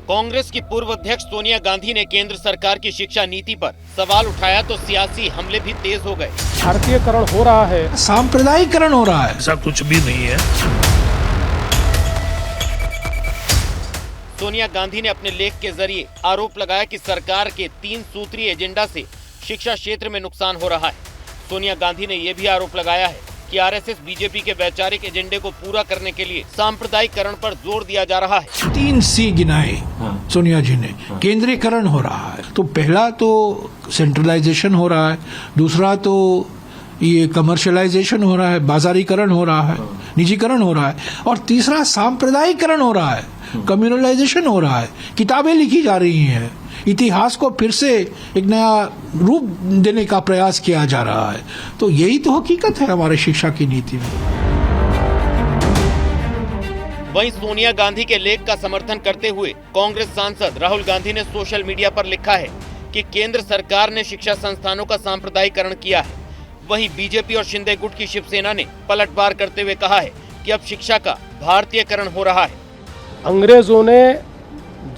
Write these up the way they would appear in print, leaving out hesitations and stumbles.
कांग्रेस की पूर्व अध्यक्ष सोनिया गांधी ने केंद्र सरकार की शिक्षा नीति पर सवाल उठाया तो सियासी हमले भी तेज हो गए। भारतीयकरण हो रहा है, सांप्रदायिकरण हो रहा है, ऐसा कुछ भी नहीं है। सोनिया गांधी ने अपने लेख के जरिए आरोप लगाया कि सरकार के 3 सूत्रीय एजेंडा से शिक्षा क्षेत्र में नुकसान हो रहा है। सोनिया गांधी ने यह भी आरोप लगाया है कि आरएसएस बीजेपी के वैचारिक एजेंडे को पूरा करने के लिए सांप्रदायिकरण पर जोर दिया जा रहा है। 3 C गिनाए सोनिया जी ने। केंद्रीकरण हो रहा है, तो पहला तो सेंट्रलाइजेशन हो रहा है, दूसरा तो ये कमर्शियलाइजेशन हो रहा है, बाजारीकरण हो रहा है, निजीकरण हो रहा है, और तीसरा सांप्रदायिकरण हो रहा है, कम्युनलाइजेशन हो रहा है। किताबें लिखी जा रही हैं, इतिहास को फिर से एक नया रूप देने का प्रयास किया जा रहा है। तो यही तो हकीकत है हमारे शिक्षा की नीति में। वहीं सोनिया गांधी के लेख का समर्थन करते हुए कांग्रेस सांसद राहुल गांधी ने सोशल मीडिया पर लिखा है कि केंद्र सरकार ने शिक्षा संस्थानों का सांप्रदायिकरण किया है। वहीं बीजेपी और शिंदे गुट की शिवसेना ने पलटवार करते हुए कहा है कि अब शिक्षा का भारतीयकरण हो रहा है। अंग्रेजों ने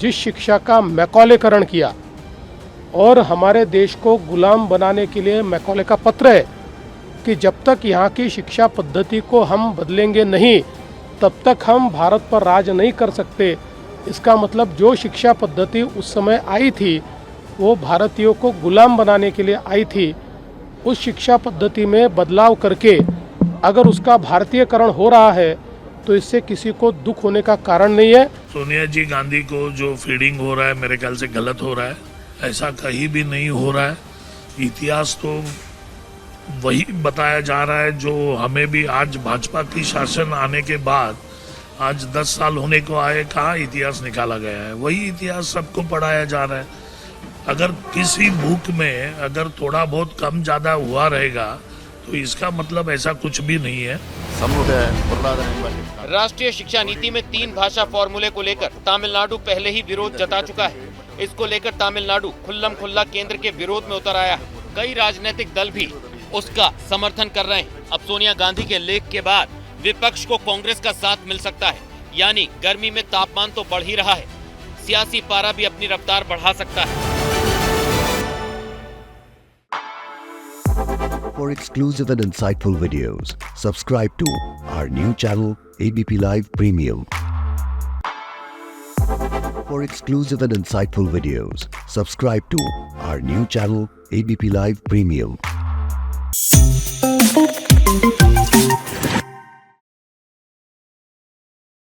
जिस शिक्षा का मैकॉलेकरण किया और हमारे देश को गुलाम बनाने के लिए मैकॉले का पत्र है कि जब तक यहाँ की शिक्षा पद्धति को हम बदलेंगे नहीं, तब तक हम भारत पर राज नहीं कर सकते। इसका मतलब जो शिक्षा पद्धति उस समय आई थी वो भारतीयों को गुलाम बनाने के लिए आई थी। उस शिक्षा पद्धति में बदलाव करके अगर उसका भारतीयकरण हो रहा है तो इससे किसी को दुख होने का कारण नहीं है। सोनिया जी गांधी को जो फीडिंग हो रहा है मेरे ख्याल से गलत हो रहा है, ऐसा कहीं भी नहीं हो रहा है। इतिहास तो वही बताया जा रहा है जो हमें भी आज भाजपा की शासन आने के बाद आज 10 साल होने को आए, कहाँ इतिहास निकाला गया है, वही इतिहास सबको पढ़ाया जा रहा है। अगर किसी बुक में अगर थोड़ा बहुत कम ज्यादा हुआ रहेगा तो इसका मतलब ऐसा कुछ भी नहीं है। राष्ट्रीय शिक्षा नीति में 3 भाषा फॉर्मूले को लेकर तमिलनाडु पहले ही विरोध जता चुका है। इसको लेकर तमिलनाडु खुल्लम खुल्ला केंद्र के विरोध में उतर आया है। कई राजनीतिक दल भी उसका समर्थन कर रहे हैं। अब सोनिया गांधी के लेख के बाद विपक्ष को कांग्रेस का साथ मिल सकता है, यानी गर्मी में तापमान तो बढ़ ही रहा है, सियासी पारा भी अपनी रफ्तार बढ़ा सकता है। For exclusive and insightful videos, subscribe to our new channel ABP Live Premium. For exclusive and insightful videos, subscribe to our new channel ABP Live Premium.